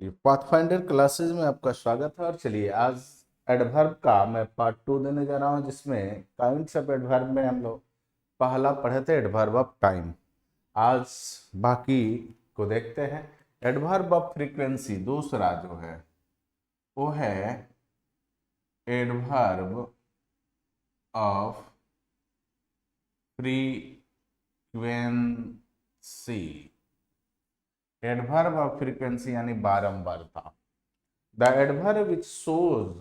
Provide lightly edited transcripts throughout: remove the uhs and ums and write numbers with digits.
ये pathfinder classes में आपका स्वागत है। और चलिए आज एडवर्ब का मैं पार्ट 2 देने जा रहा हूं, जिसमें काइंड्स ऑफ एडवर्ब में हम लोग पहला पढ़े थे एडवर्ब ऑफ टाइम। आज बाकी को देखते हैं। एडवर्ब ऑफ फ्रीक्वेंसी दूसरा जो है वो है adverb of frequency. Adverb of frequency यानी बारंबारता। The adverb which shows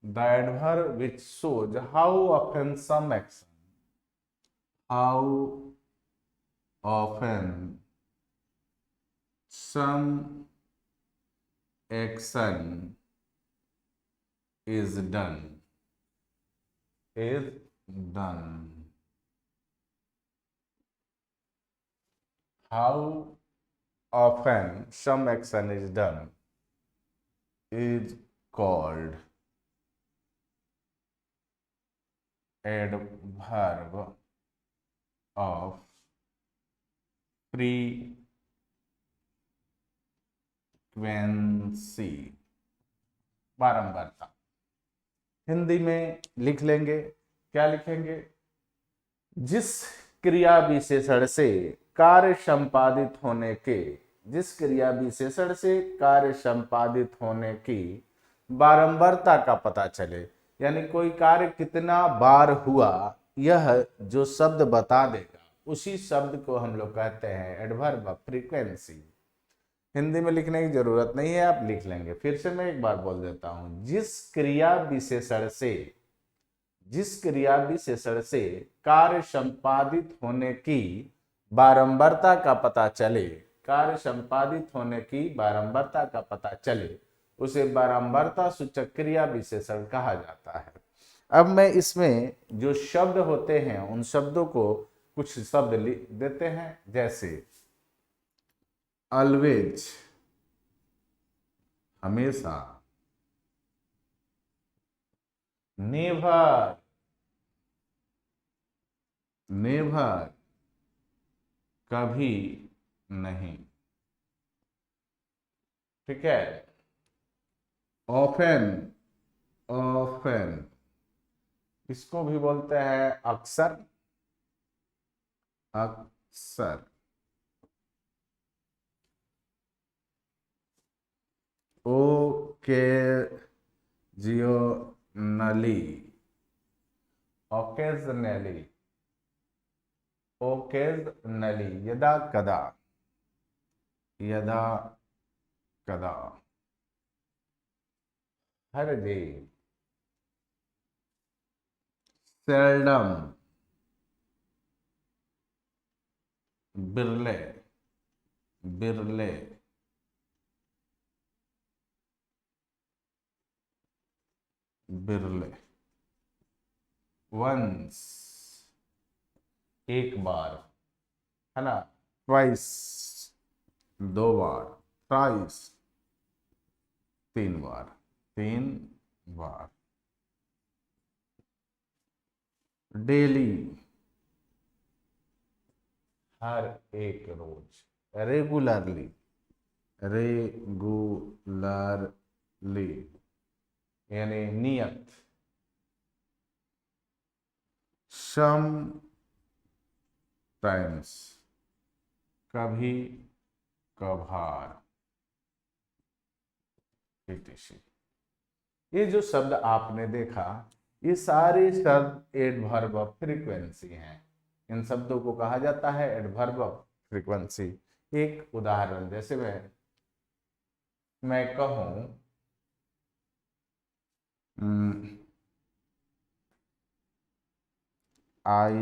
the adverb which shows how often some action, how often some action is done, is done. How often some action is done is called adverb of frequency, बारंबारता। हिंदी में लिख लेंगे, क्या लिखेंगे? जिस क्रिया विशेषण से कार्य संपादित होने के, जिस क्रिया विशेषण से कार्य संपादित होने की बारंबारता का पता चले, यानी कोई कार्य कितना बार हुआ यह जो शब्द बता देगा, उसी शब्द को हम लोग कहते हैं एडवर्ब ऑफ फ्रीक्वेंसी। हिंदी में लिखने की जरूरत नहीं है, आप लिख लेंगे। फिर से मैं एक बार बोल देता हूं। जिस क्रिया विशेषण से, जिस क्रिया विशेषण से कार्य संपादित होने की बारंबारता का पता चले, कार्य संपादित होने की बारंबारता का पता चले, उसे बारंबारता सूचक क्रिया विशेषण कहा जाता है। अब मैं इसमें जो शब्द होते हैं उन शब्दों को कुछ शब्द लिख देते हैं, जैसे ऑलवेज, हमेशा, नेवर, नेवर, कभी नहीं, ठीक है। ऑफेन, ऑफेन, इसको भी बोलते हैं अक्सर, अक्सर। ओकेजनली, ओकेजनली, ओकेजनली, यदा कदा, यदा कदा, हर डे, सेल्डम, बिरले, बिरले, बिरले, वंस, एक बार, है ना, ट्वाइस, दो बार, थ्राइस, तीन बार, तीन बार, डेली, हर एक रोज, रेगुलरली, रेगुलरली यानी नियत, सम टाइम्स, कभी कभार, etc। ये जो शब्द आपने देखा, ये सारे शब्द एडवर्ब ऑफ फ्रीक्वेंसी हैं। इन शब्दों को कहा जाता है एडवर्ब ऑफ फ्रीक्वेंसी। एक उदाहरण, जैसे मैं कहूं आई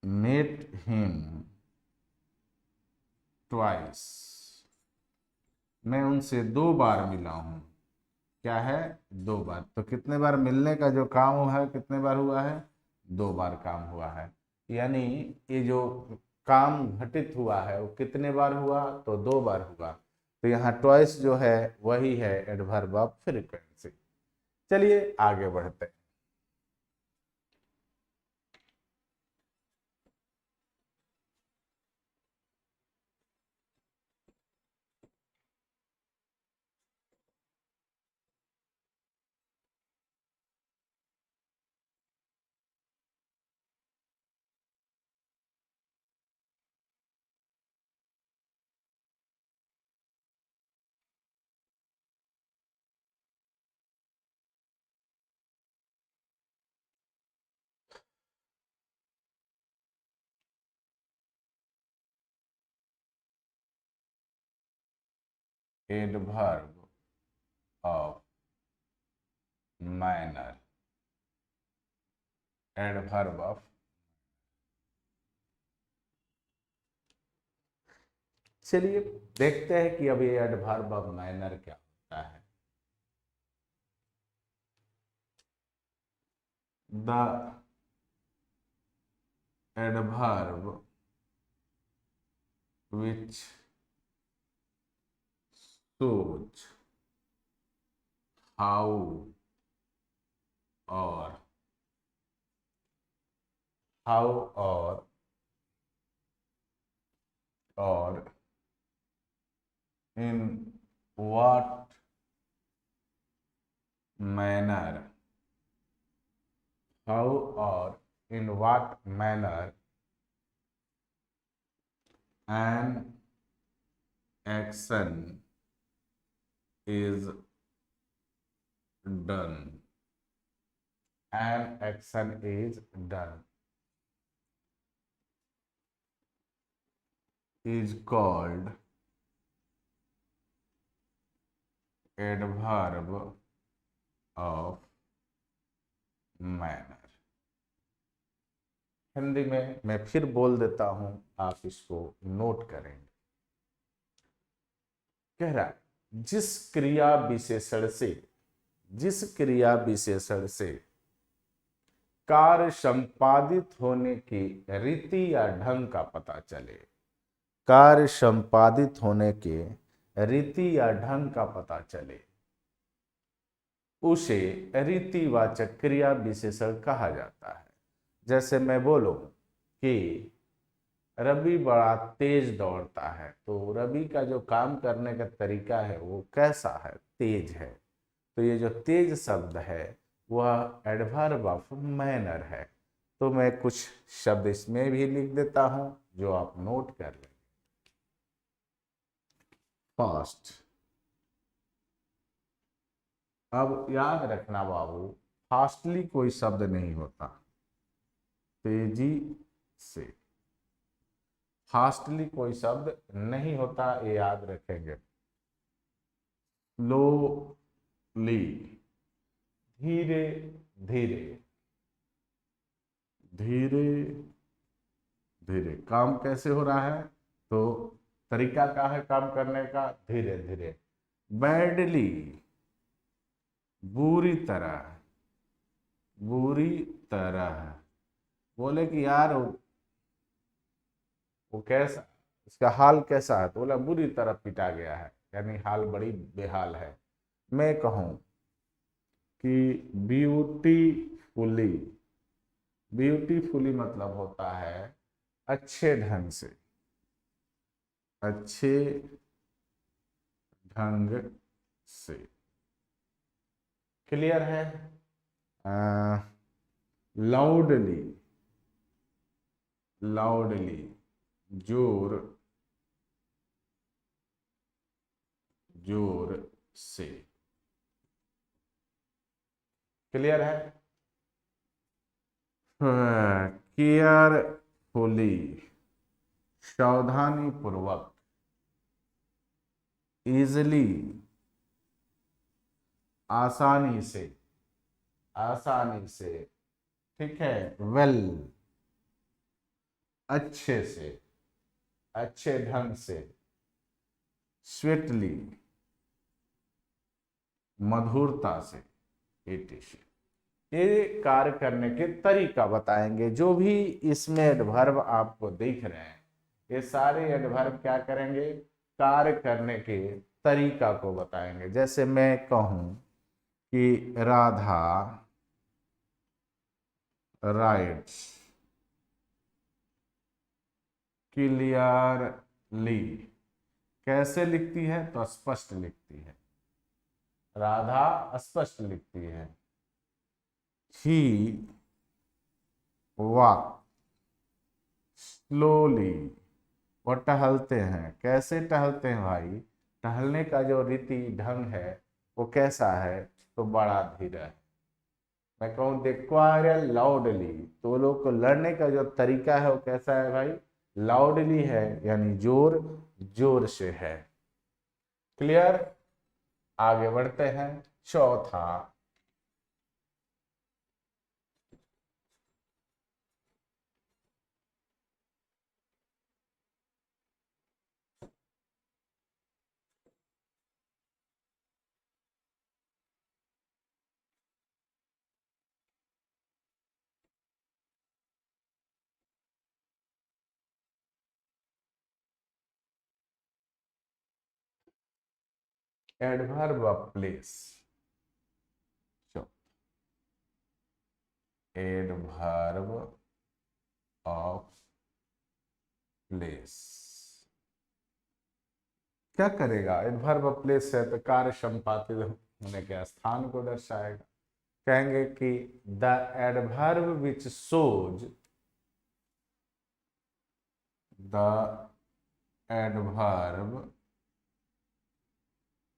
मेट हिम ट्वाइस, मैं उनसे दो बार मिला हूं। क्या है? दो बार। तो कितने बार मिलने का जो काम है, कितने बार हुआ है? दो बार काम हुआ है। यानी ये जो काम घटित हुआ है वो कितने बार हुआ? तो दो बार हुआ। तो यहाँ ट्वाइस जो है वही है एडवर्ब ऑफ फ्रीक्वेंसी। चलिए आगे बढ़ते हैं। Adverb of manner, adverb of, चलिए देखते हैं कि अब ये एडवर्ब ऑफ मैनर क्या होता है। The adverb which shows how or or in what manner, how or in what manner an action is done, an action is done is called adverb of manner। Hindi में मैं फिर बोल देता हूं, आप इसको नोट करेंगे। कह रहा है जिस क्रिया विशेषण से कार्य संपादित होने की रीति या ढंग का पता चले, कार्य संपादित होने के रीति या ढंग का पता चले, उसे रीतिवाचक क्रिया विशेषण कहा जाता है। जैसे मैं बोलूं कि रवि बड़ा तेज दौड़ता है, तो रवि का जो काम करने का तरीका है वो कैसा है, तेज है। तो ये जो तेज शब्द है वह एडवर्ब ऑफ मैनर है। तो मैं कुछ शब्द इसमें भी लिख देता हूं जो आप नोट कर लें। फास्ट, अब याद रखना बाबू, फास्टली कोई शब्द नहीं होता, तेजी से, फास्टली कोई शब्द नहीं होता, ये याद रखेंगे। स्लोली, धीरे धीरे, धीरे धीरे काम कैसे हो रहा है, तो तरीका क्या है काम करने का, धीरे धीरे। बैडली, बुरी तरह, बुरी तरह। बोले कि यार वो कैसा, इसका हाल कैसा है, तो बोला बुरी तरह पिटा गया है, यानी हाल बड़ी बेहाल है। मैं कहूं कि ब्यूटीफुली, ब्यूटीफुली मतलब होता है अच्छे ढंग से, अच्छे ढंग से। क्लियर है। लाउडली, लाउडली, जोर जोर से। क्लियर है। केयरफुली, सावधानी पूर्वक। इजली, आसानी से, आसानी से। ठीक है। वेल, अच्छे से, अच्छे ढंग से। स्वीटली, मधुरता से। ये कार्य करने के तरीका बताएंगे। जो भी इसमें एडवर्ब आपको दिख रहे हैं, ये सारे एडवर्ब क्या करेंगे, कार्य करने के तरीका को बताएंगे। जैसे मैं कहूं कि राधा राइट्स क्लियरली, कैसे लिखती है तो स्पष्ट लिखती है, राधा स्पष्ट लिखती है। ही वॉक स्लोली, वो टहलते हैं। कैसे टहलते हैं भाई, टहलने का जो रीति ढंग है वो कैसा है, तो बड़ा धीरे है। मैं कहूँ दे क्वारल लाउडली, तो लोग को लड़ने का जो तरीका है वो कैसा है भाई, लाउडली है, यानी जोर जोर से है। क्लियर, आगे बढ़ते हैं। चौथा, adverb of place. Adverb of place क्या करेगा, एडवर्ब ऑफ प्लेस है तो कार्य संपादित होने के स्थान को दर्शाएगा। कहेंगे कि the adverb which shows, the adverb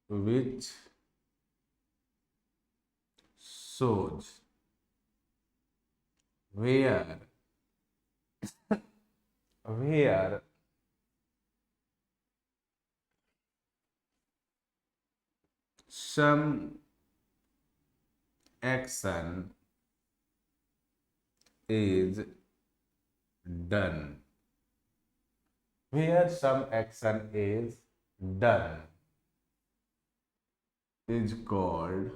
which shows where, where some action is done, where some action is done is called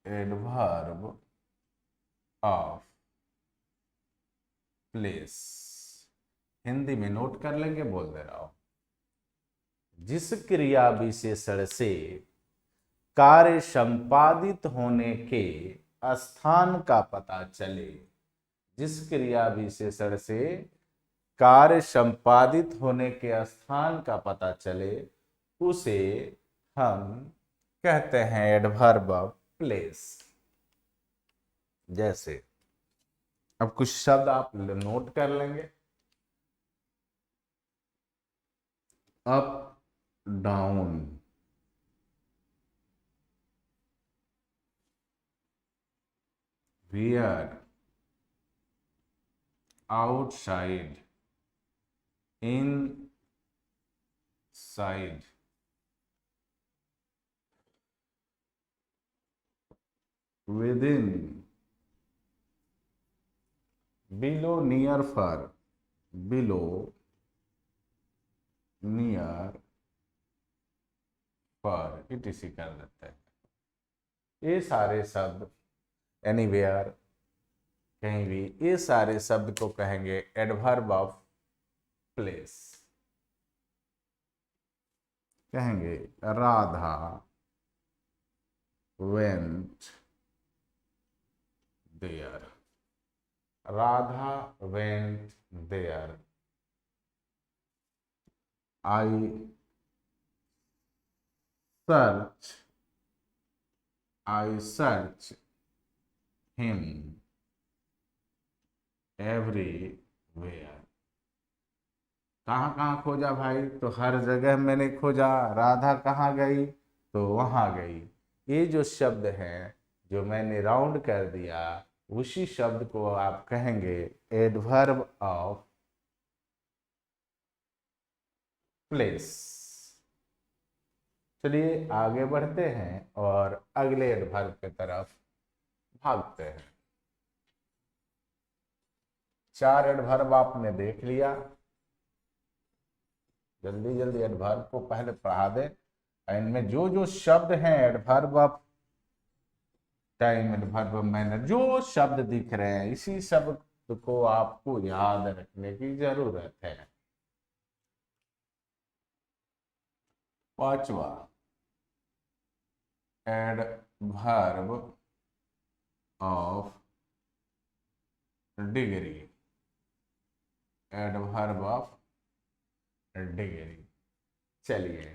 adverb of place। Hindi में नोट कर लेंगे, बोल दे रहा हूं। जिस क्रिया विशेषण से कार्य संपादित होने के स्थान का पता चले, जिस क्रिया विशेषण से कार्य संपादित होने के स्थान का पता चले, उसे हम कहते हैं एडवर्ब ऑफ प्लेस। जैसे अब कुछ शब्द आप नोट कर लेंगे। Up down, where, outside, inside, within, below, near, far, below, near, far, etc कर देते हैं। ये सारे शब्द, एनीवेयर, कहीं भी, ये सारे शब्द को कहेंगे एडवर्ब ऑफ प्लेस। कहेंगे Radha went there, Radha went there. I search him everywhere. कहाँ कहाँ खोजा भाई, तो हर जगह मैंने खोजा। राधा कहाँ गई, तो वहां गई। ये जो शब्द हैं जो मैंने राउंड कर दिया, उसी शब्द को आप कहेंगे एडवर्ब ऑफ प्लेस। चलिए आगे बढ़ते हैं और अगले एडवर्ब की तरफ भागते हैं। 4 एडवर्ब आपने देख लिया। जल्दी जल्दी एडवर्ब को पहले पढ़ा दें। इनमें जो जो शब्द हैं adverb of time, adverb of manner, जो शब्द दिख रहे हैं इसी सब को आपको याद रखने की जरूरत है। पांचवा, adverb of degree, adverb of degree. चलिए,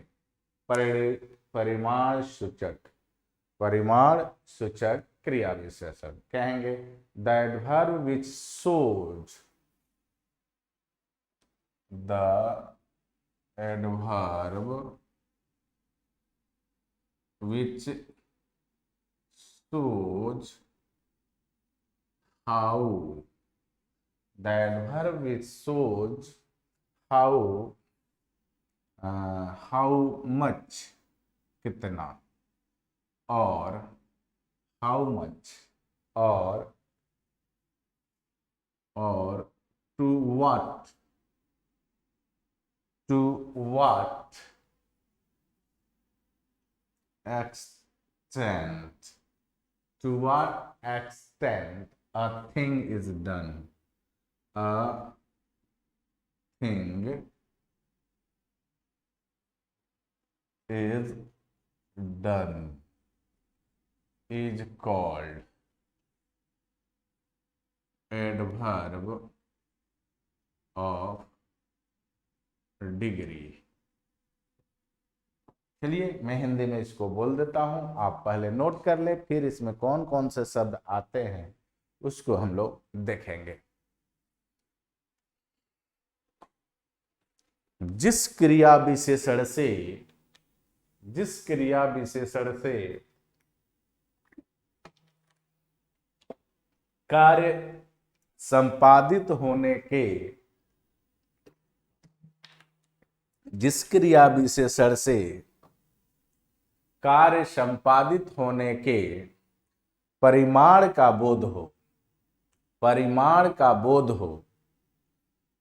परिमाण सूचक, परिमाण सूचक क्रिया विशेषण कहेंगे the adverb which shows, the adverb which shows how, the adverb which shows how, how much कितना, और how much, और to what, to what extent, to what extent a thing is done, a thing is done is called adverb of degree। चलिए, मैं हिंदी में इसको बोल देता हूं, आप पहले नोट कर ले, फिर इसमें कौन कौन से शब्द आते हैं उसको हम लोग देखेंगे। जिस क्रिया विशेषण से, जिस क्रिया विशेषण से कार्य संपादित होने के, जिस क्रिया विशेषण से कार्य संपादित होने के परिमाण का बोध हो, परिमाण का बोध हो,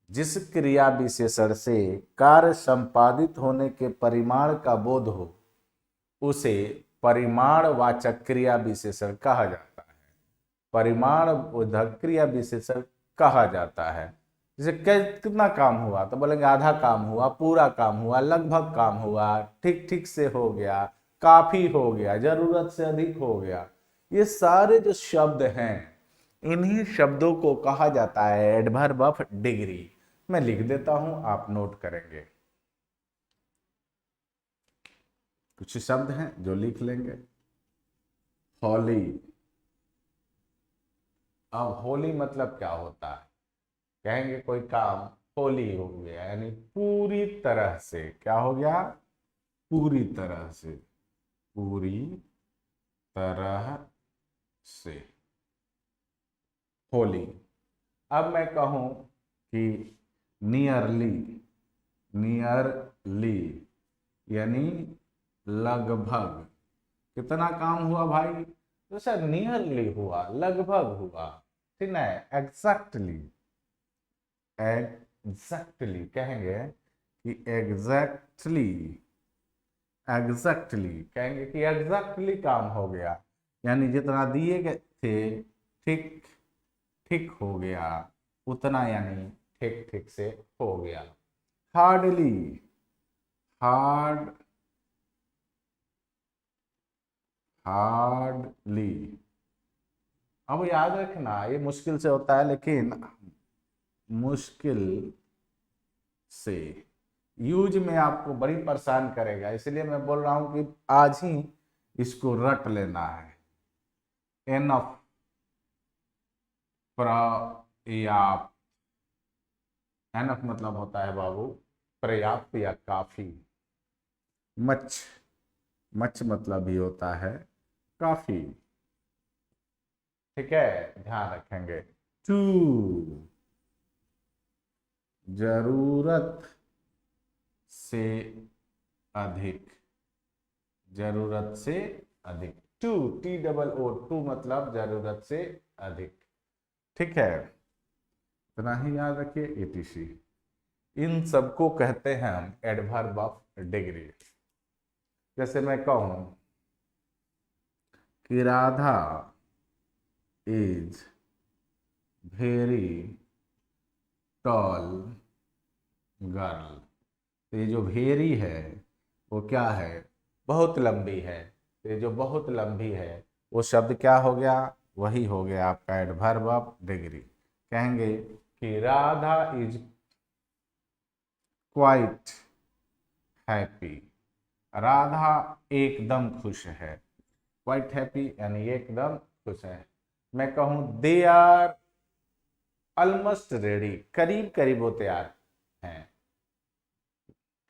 जिस क्रिया विशेषण से कार्य संपादित होने के परिमाण का बोध हो, उसे परिमाणवाचक क्रिया विशेषण कहा जाता है, परिमाण बोधक क्रिया विशेषण कहा जाता है। जैसे कितना काम हुआ तो बोलेंगे आधा काम हुआ, पूरा काम हुआ, लगभग काम हुआ, ठीक ठीक से हो गया, काफी हो गया, जरूरत से अधिक हो गया। ये सारे जो शब्द हैं, इन्हीं शब्दों को कहा जाता है एडवर्ब ऑफ डिग्री। मैं लिख देता हूं, आप नोट करेंगे। कुछ शब्द हैं जो लिख लेंगे। होली, अब होली मतलब क्या होता है, कहेंगे कोई काम होली हो गया, यानी पूरी तरह से, क्या हो गया, पूरी तरह से, पूरी तरह से होली। अब मैं कहूं कि नियरली, नियरली यानी लगभग, कितना काम हुआ भाई, तो सर नियरली हुआ, लगभग हुआ, ठीक ना, एग्जैक्टली, एग्जैक्टली कहेंगे कि एग्जैक्टली, एग्जैक्टली कहेंगे कि एग्जैक्टली काम हो गया, यानी जितना दिए गए थे ठीक ठीक हो गया, उतना यानी ठीक ठीक से हो गया। हार्डली, हार्ड, हार्डली, अब याद रखना ये मुश्किल से होता है, लेकिन मुश्किल से यूज में आपको बड़ी परेशान करेगा, इसलिए मैं बोल रहा हूं कि आज ही इसको रट लेना है। एनफ, पर्याप्त, एनफ मतलब होता है बाबू पर्याप्त या काफी। मच, मच मतलब भी होता है काफी, ठीक है, ध्यान रखेंगे। टू, जरूरत से अधिक, जरूरत से अधिक, too, T double O, too मतलब जरूरत से अधिक, ठीक है, इतना ही याद रखिए। एटीसी, इन सबको कहते हैं हम एडवर्ब ऑफ डिग्री। जैसे मैं कहूं कि Radha is very tall girl. तो ये जो वेरी है वो क्या है, बहुत लंबी है। तो ये जो बहुत लंबी है वो शब्द क्या हो गया, वही हो गया आपका एडवर्ब ऑफ डिग्री। कहेंगे कि Radha is quite happy. Radha एकदम खुश है। क्वाइट हैप्पी यानी एकदम खुश है। मैं कहूं दे आर ऑलमोस्ट रेडी, करीब करीब वो तैयार हैं।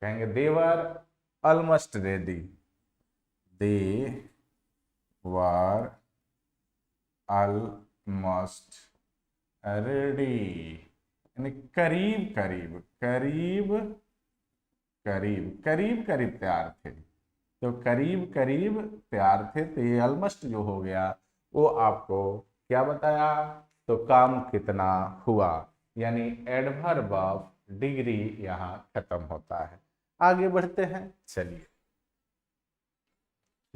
कहेंगे they're almost ready, they're almost ready, यानी करीब करीब करीब करीब करीब करीब तैयार थे। तो करीब करीब तैयार थे, तो ये ऑलमोस्ट जो हो गया वो आपको क्या बताया, तो काम कितना हुआ, यानी एडवर्ब ऑफ डिग्री यहाँ खत्म होता है। आगे बढ़ते हैं, चलिए।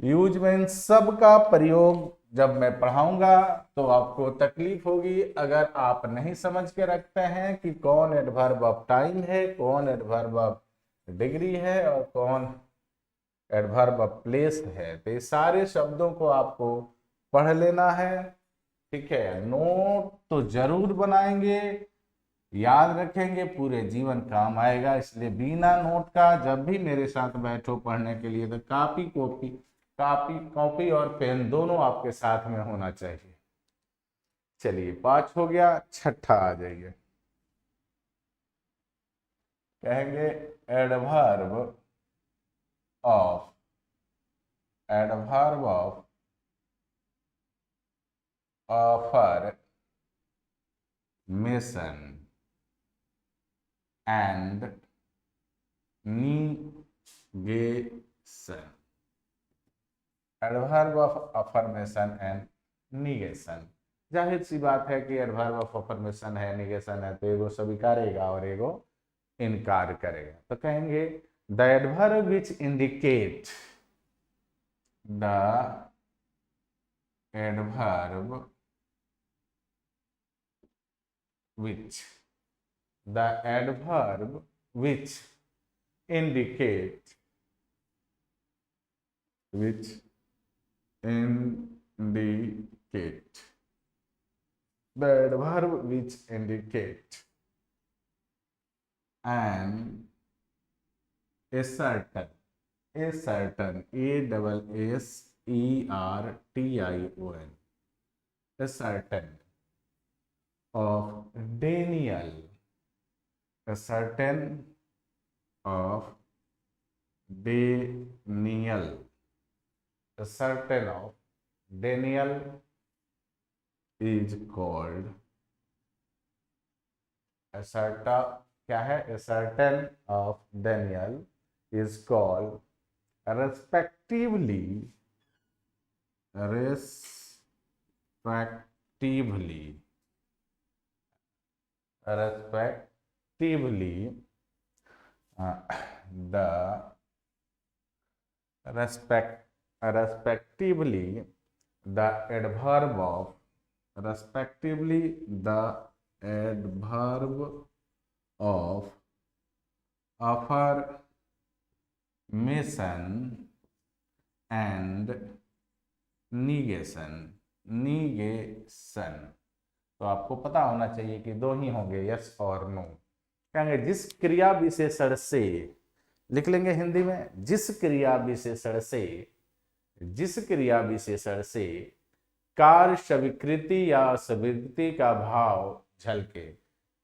यूज में इन सब का प्रयोग जब मैं पढ़ाऊंगा तो आपको तकलीफ होगी अगर आप नहीं समझ के रखते हैं कि कौन एडवर्ब ऑफ टाइम है, कौन एडवर्ब ऑफ डिग्री है और कौन एडवर्ब ऑफ प्लेस है। तो ये सारे शब्दों को आपको पढ़ लेना है, ठीक है। नोट तो जरूर बनाएंगे, याद रखेंगे, पूरे जीवन काम आएगा। इसलिए बिना नोट का जब भी मेरे साथ बैठो पढ़ने के लिए तो कॉपी और पेन दोनों आपके साथ में होना चाहिए। चलिए 5 हो गया, छठा आ जाइए। कहेंगे adverb of affirmation and negation. Adverb of affirmation and negation. जाहिर सी बात है कि एडवर्ब ऑफ अफर्मेशन है, निगेशन है, तो एगो स्वीकारेगा और एगो इनकार करेगा। तो कहेंगे the adverb which indicate the adverb which the adverb which indicate the adverb which indicate an a certain ASSERTION a certain of Daniel, a certain of Daniel, a certain of Daniel is called a certain, क्या है, a certain of Daniel is called respectively the respectively the adverb of affirmation and negation। तो आपको पता होना चाहिए कि दो ही होंगे, यस और नो। कहेंगे जिस क्रिया विशेषण से, लिख लेंगे हिंदी में, जिस क्रिया विशेषण से कार्य स्वीकृति या अस्वीकृति का भाव झलके,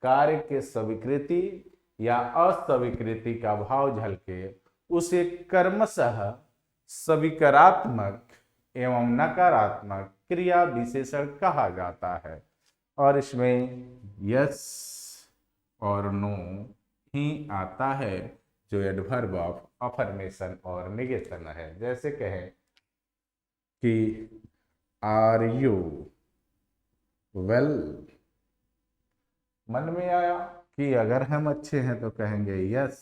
कार्य के स्वीकृति या अस्वीकृति का भाव झलके उसे क्रमशः स्वीकारात्मक एवं नकारात्मक क्रिया विशेषण कहा जाता है। और इसमें यस और नो ही आता है जो एडवर्ब ऑफ अफर्मेशन और निगेशन है। जैसे कहें कि आर यू वेल, मन में आया कि अगर हम अच्छे हैं तो कहेंगे यस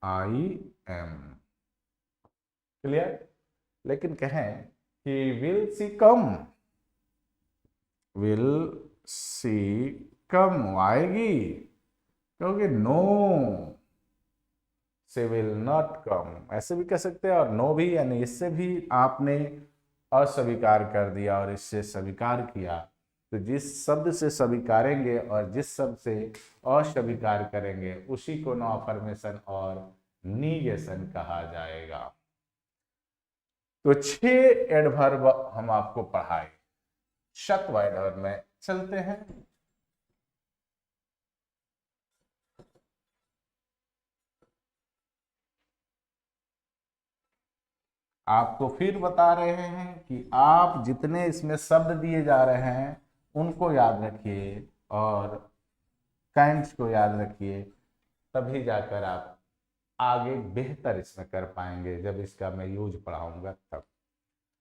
आई एम, क्लियर। लेकिन कहें कि विल सी सी कम आएगी, क्योंकि नो से विल नॉट कम, ऐसे भी कह सकते हैं, और नो भी, यानी इससे भी आपने अस्वीकार कर दिया और इससे स्वीकार किया। तो जिस शब्द से स्वीकारेंगे और जिस शब्द से अस्वीकार करेंगे उसी को नो अफर्मेशन और नीगेशन कहा जाएगा। तो 6 एडवर्ब हम आपको पढ़ाए। शत्व एडवर्ब में चलते हैं। आपको फिर बता रहे हैं कि आप जितने इसमें शब्द दिए जा रहे हैं उनको याद रखिए और काइंड्स को याद रखिए, तभी जाकर आप आगे बेहतर इसमें कर पाएंगे जब इसका मैं यूज पढ़ाऊंगा तब।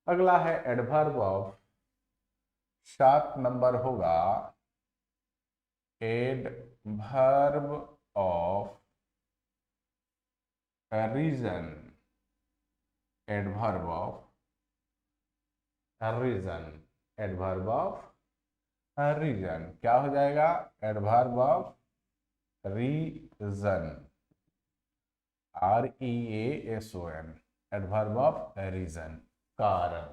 अगला है एडवर्ब ऑफ, 7 नंबर होगा adverb of reason. Adverb of reason, adverb of reason क्या हो जाएगा? Adverb of reason, REASON, adverb of reason, कारण,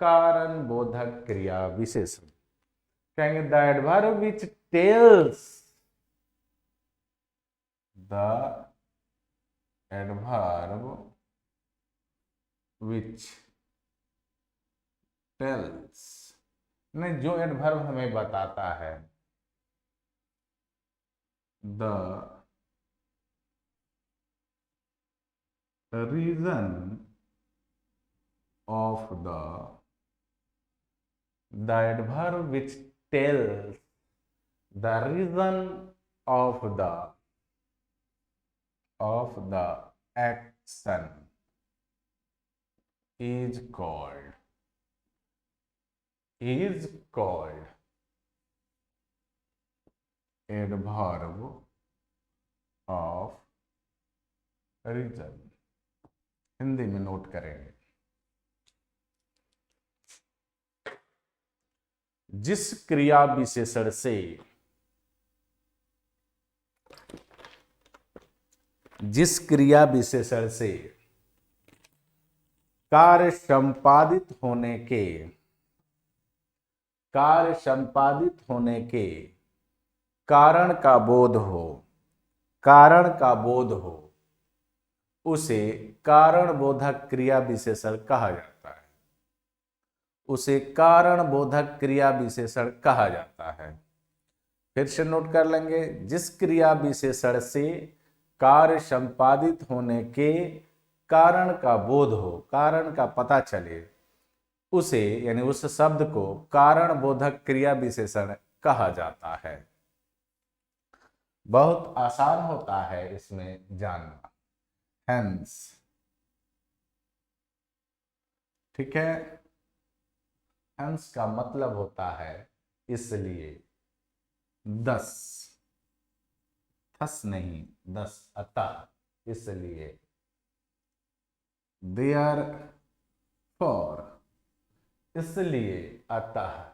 कारण बोधक क्रिया विशेषण। कहेंगे the adverb which tells, the adverb which tells, नहीं, जो एडवर्ब हमें बताता है, the reason of the adverb which tells the reason of the action is called adverb of reason। Hindi में नोट करेंगे, जिस क्रिया विशेषण से कार्य संपादित होने के कारण का बोध हो उसे कारण बोधक क्रिया विशेषण कहा जाता है। उसे कारण बोधक क्रिया विशेषण कहा जाता है। फिर से नोट कर लेंगे, जिस क्रिया विशेषण से कार्य संपादित होने के कारण का बोध हो, कारण का पता चले, उसे यानी उस शब्द को कारण बोधक क्रिया विशेषण कहा जाता है। बहुत आसान होता है इसमें जानना। हेंस, ठीक है, हेंस का मतलब होता है इसलिए। 10 थस नहीं, 10 अतः, इसलिए। देयर फॉर, इसलिए, अतः।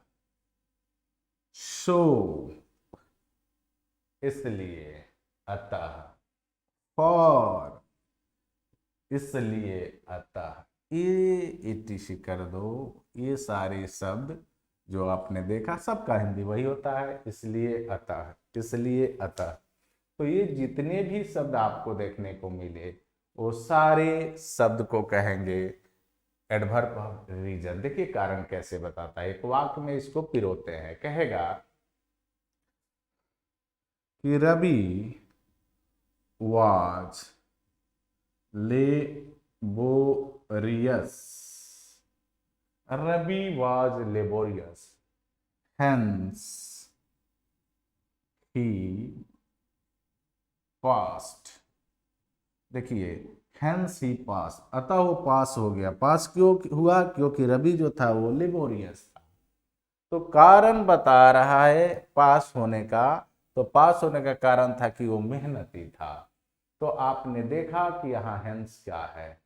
सो, इसलिए, अतः। फॉर, इसलिए, अतः। ये इटिशी कर दो। ये सारे शब्द जो आपने देखा सबका हिंदी वही होता है, इसलिए, अतः, इसलिए, अतः। तो ये जितने भी शब्द आपको देखने को मिले वो सारे शब्द को कहेंगे एडवर्ब ऑफ रीजन। देखिए कारण कैसे बताता है, एक वाक्य में इसको पिरोते हैं। कहेगा कि Ravi was laborious, Ravi was laborious, hence he passed. देखिए, हेंस ही पास, अतः वो पास हो गया। पास क्यों हुआ? क्योंकि रवि जो था वो लेबोरियस था। तो कारण बता रहा है पास होने का, तो पास होने का कारण था कि वो मेहनती था। तो आपने देखा कि यहाँ हेंस क्या है,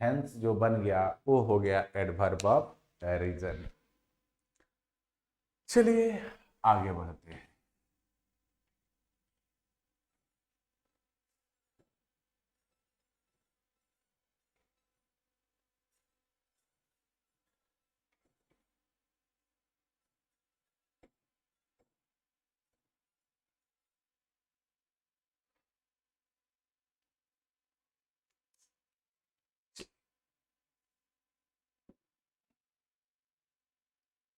हेंस जो बन गया वो हो गया एडवर्ब ऑफ रीजन। चलिए आगे बढ़ते हैं।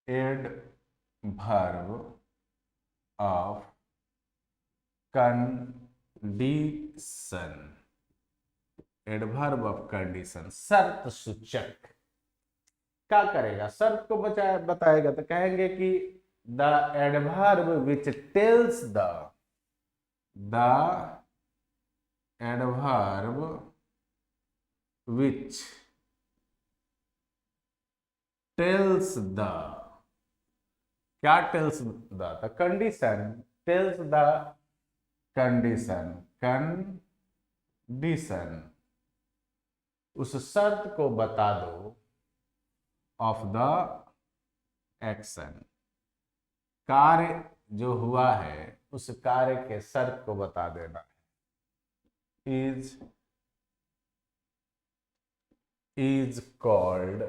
Adverb of condition, adverb of condition शर्त सूचक क्या करेगा, शर्त को बताएगा तो कहेंगे कि the adverb which tells the adverb which tells the, क्या tells the condition, tells the condition, condition उस शर्त को बता दो ऑफ द एक्शन, कार्य जो हुआ है उस कार्य के शर्त को बता देना है। Is called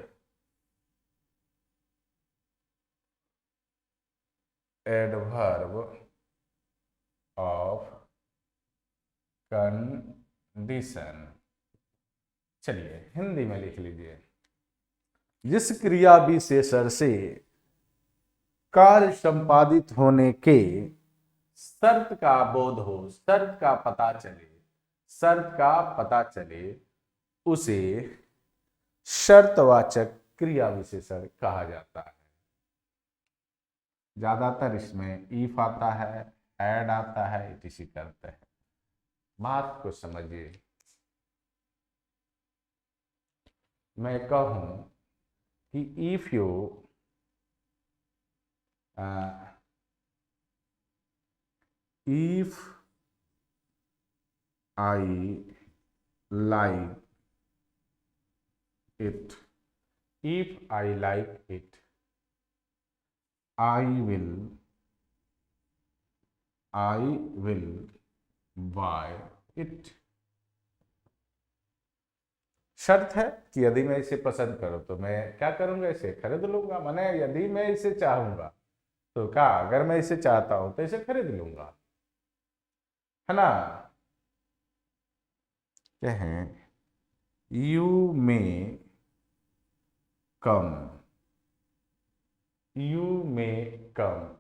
adverb of condition. चलिए हिंदी में लिख लीजिए, जिस क्रिया विशेषण से कार्य संपादित होने के शर्त का बोध हो, शर्त का पता चले, शर्त का पता चले उसे शर्तवाचक क्रिया विशेषण कहा जाता है। ज्यादातर इसमें इफ आता है, एड आता है, इसी करते हैं। बात को समझिए, मैं कहूं कि if you if I like it, if I like it, I will buy it। शर्त है कि यदि मैं इसे पसंद करूं तो मैं क्या करूंगा, इसे खरीद लूंगा। माने यदि मैं इसे चाहूंगा तो क्या, अगर मैं इसे चाहता हूं तो इसे खरीद लूंगा, है ना। क्या है, you may come, you may come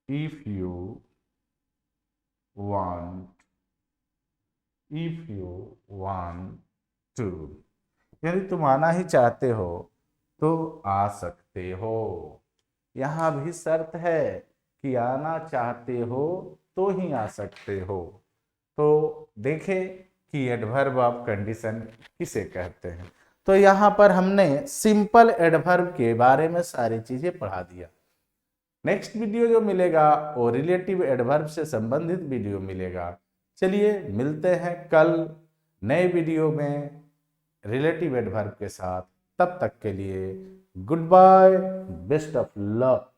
if you want, if you want to, यदि तुम आना ही चाहते हो तो आ सकते हो। यहां भी शर्त है कि आना चाहते हो तो ही आ सकते हो। तो देखें कि एडवर्ब ऑफ कंडीशन किसे कहते हैं। तो यहां पर हमने सिंपल एडवर्ब के बारे में सारी चीजें पढ़ा दिया। नेक्स्ट वीडियो जो मिलेगा वो रिलेटिव एडवर्ब से संबंधित वीडियो मिलेगा। चलिए मिलते हैं कल नए वीडियो में रिलेटिव एडवर्ब के साथ। तब तक के लिए goodbye, best of luck.